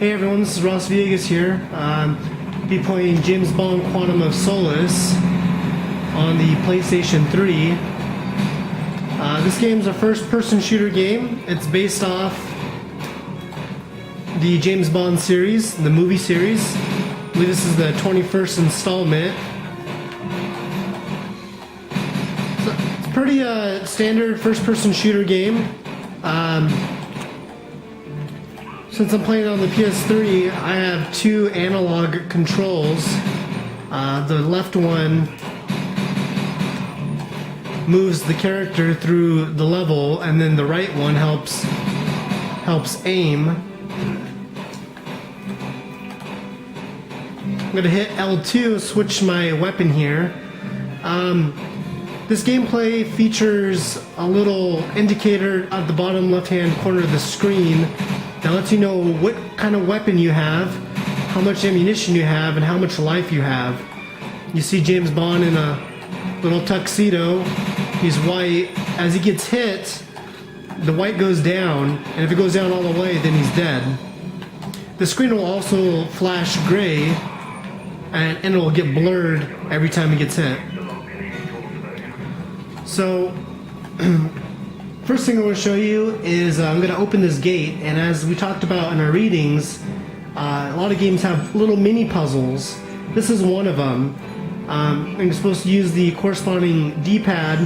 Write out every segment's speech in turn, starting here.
Hey everyone, this is Ross Villegas here. Be playing James Bond Quantum of Solace on the PlayStation 3. This game is a first-person shooter game. It's based off the James Bond series, the movie series. I believe this is the 21st installment. So it's a pretty standard first-person shooter game. Since I'm playing on the PS3, I have two analog controls. The left one moves the character through the level, and then the right one helps aim. I'm gonna hit L2, switch my weapon here. This gameplay features a little indicator at the bottom left-hand corner of the screen that lets you know what kind of weapon you have, how much ammunition you have, and how much life you have. You see James Bond in a little tuxedo. He's white. As he gets hit, the white goes down, and if it goes down all the way, then he's dead. The screen will also flash gray, and it will get blurred every time he gets hit. So, first thing I want to show you is I'm going to open this gate, and as we talked about in our readings, a lot of games have little mini puzzles. This is one of them. And you're supposed to use the corresponding D-pad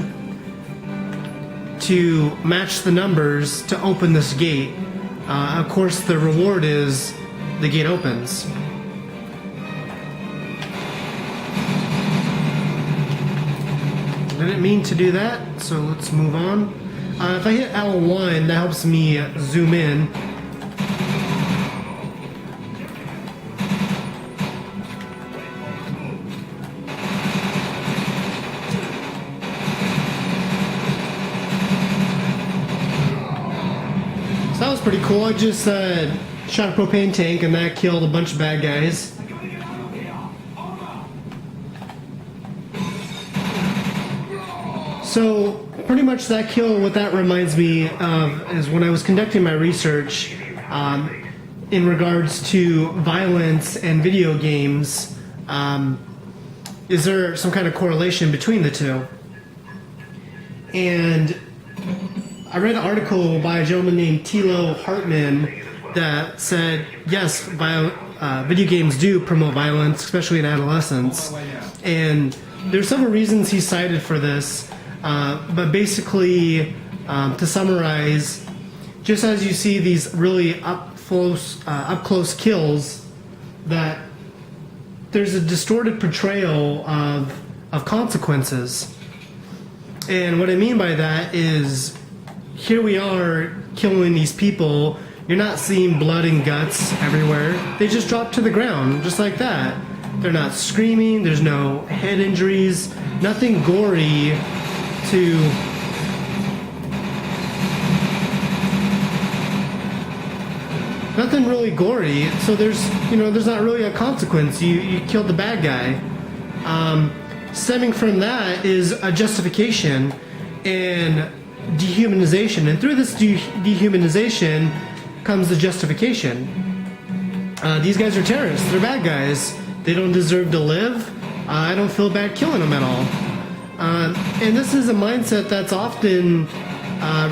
to match the numbers to open this gate. Of course, the reward is the gate opens. Didn't mean to do that, so let's move on. If I hit L1, that helps me zoom in. So that was pretty cool. I just shot a propane tank and that killed a bunch of bad guys. So pretty much that kill, what that reminds me of is when I was conducting my research in regards to violence and video games. Is there some kind of correlation between the two? And I read an article by a gentleman named Thilo Hartmann that said, yes, video games do promote violence, especially in adolescents. And there's several reasons he cited for this. But basically, to summarize, just as you see these really up close kills, that there's a distorted portrayal of consequences. And what I mean by that is, here we are killing these people. You're not seeing blood and guts everywhere. They just drop to the ground, just like that. They're not screaming. There's no head injuries. Nothing gory. Nothing really gory, so there's not really a consequence. You killed the bad guy. Stemming from that is a justification and dehumanization, and through this dehumanization comes the justification. These guys are terrorists. They're bad guys. They don't deserve to live. I don't feel bad killing them at all. And this is a mindset that's often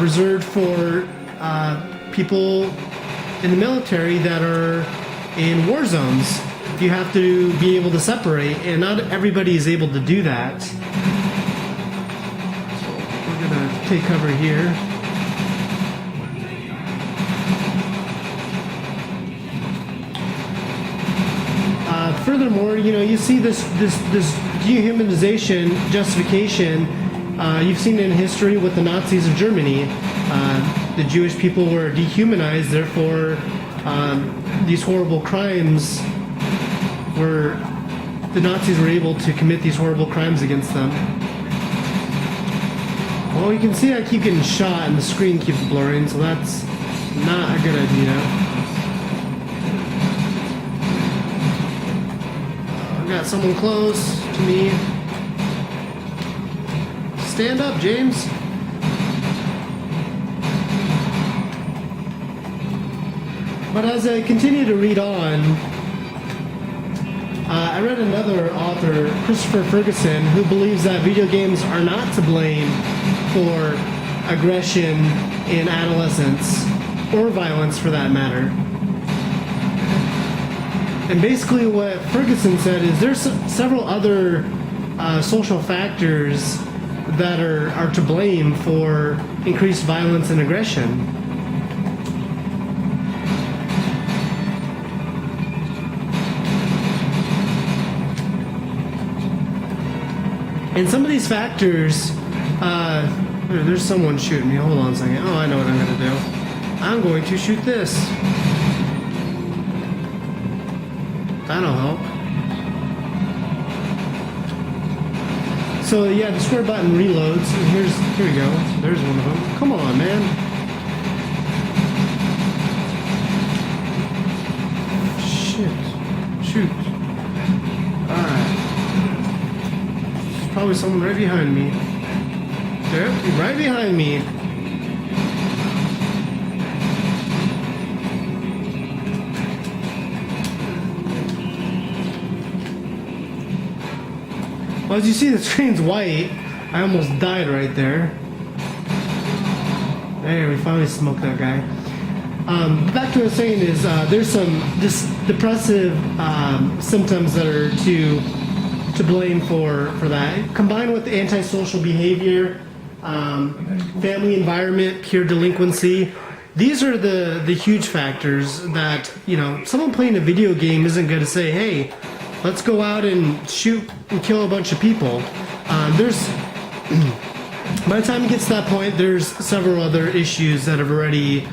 reserved for people in the military that are in war zones. You have to be able to separate, and not everybody is able to do that. So we're going to take cover here. Furthermore, you see this dehumanization justification. You've seen it in history with the Nazis of Germany. The Jewish people were dehumanized, therefore these horrible crimes the Nazis were able to commit these horrible crimes against them. Well, you can see I keep getting shot and the screen keeps blurring, so that's not a good idea. Got someone close to me. Stand up, James. But as I continue to read on, I read another author, Christopher Ferguson, who believes that video games are not to blame for aggression in adolescence, or violence for that matter. And basically what Ferguson said is there's several other social factors that are to blame for increased violence and aggression. And some of these factors, there's someone shooting me. Hold on a second. Oh, I know what I'm going to do. I'm going to shoot this. That'll help. So yeah, the square button reloads. And here we go. There's one of them. Come on, man. Shit. Shoot. Alright. There's probably someone right behind me. There, right behind me. Well, as you see, the screen's white. I almost died right there. There, we finally smoked that guy. Back to what I was saying is there's some depressive symptoms that are to blame for that, combined with antisocial behavior, family environment, peer delinquency. These are the huge factors that, you know, someone playing a video game isn't going to say, hey, let's go out and shoot and kill a bunch of people. By the time it gets to that point, there's several other issues that have already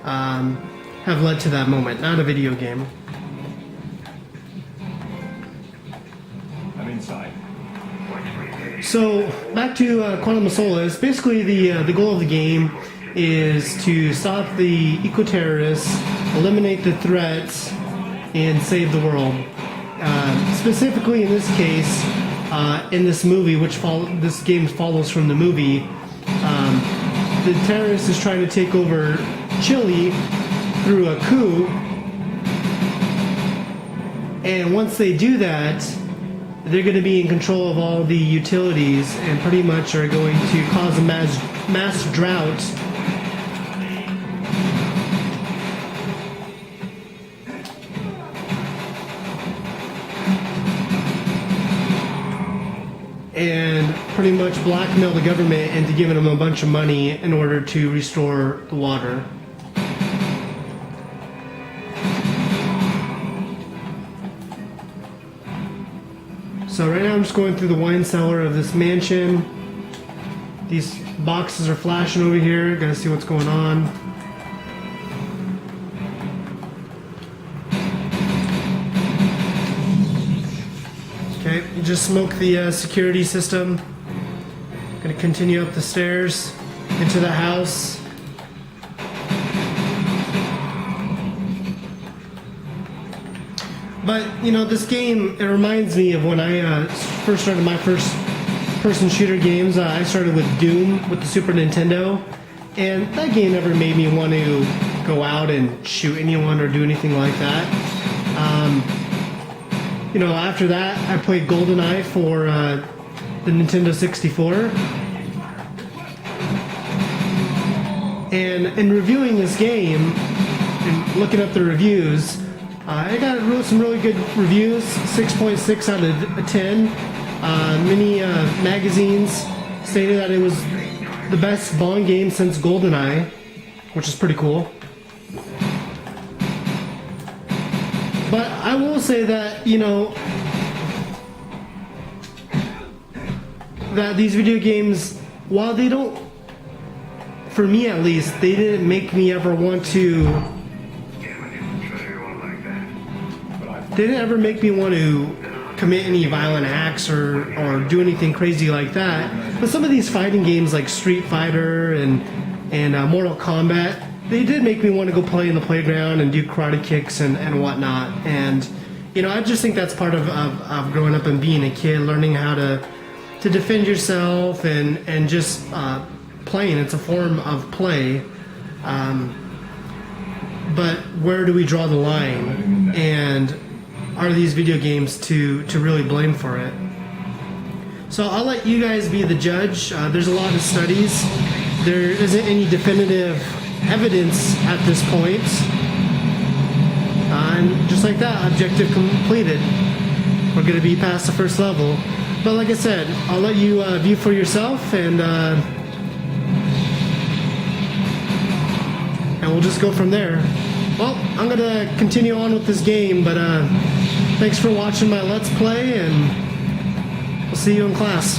have led to that moment, not a video game. I'm inside. So back to Quantum of Solace. Basically, the goal of the game is to stop the eco-terrorists, eliminate the threats, and save the world. Specifically in this case, in this movie, this game follows from the movie, the terrorist is trying to take over Chile through a coup, and once they do that, they're going to be in control of all the utilities and pretty much are going to cause a mass drought. And pretty much blackmail the government into giving them a bunch of money in order to restore the water. So right now I'm just going through the wine cellar of this mansion. These boxes are flashing over here. Gotta see what's going on. Okay, you just smoked the security system. Gonna continue up the stairs into the house. But, you know, this game, it reminds me of when I first started my first person shooter games. I started with Doom with the Super Nintendo, and that game never made me want to go out and shoot anyone or do anything like that. You know, after that, I played GoldenEye for the Nintendo 64. And in reviewing this game and looking up the reviews, I got some really good reviews, 6.6 out of 10. Many magazines stated that it was the best Bond game since GoldenEye, which is pretty cool. But I will say that, you know, that these video games, while they don't, for me at least, they didn't make me ever want to, they didn't ever make me want to commit any violent acts or do anything crazy like that. But some of these fighting games like Street Fighter and Mortal Kombat, they did make me want to go play in the playground and do karate kicks and whatnot. And, you know, I just think that's part of growing up and being a kid, learning how to defend yourself and just playing. It's a form of play. but where do we draw the line? And are these video games to really blame for it? So I'll let you guys be the judge. There's a lot of studies. There isn't any definitive evidence at this point. And just like that, objective completed. We're going to be past the first level. But like I said, I'll let you view for yourself, and we'll just go from there. Well, I'm going to continue on with this game, but thanks for watching my Let's Play, and we'll see you in class.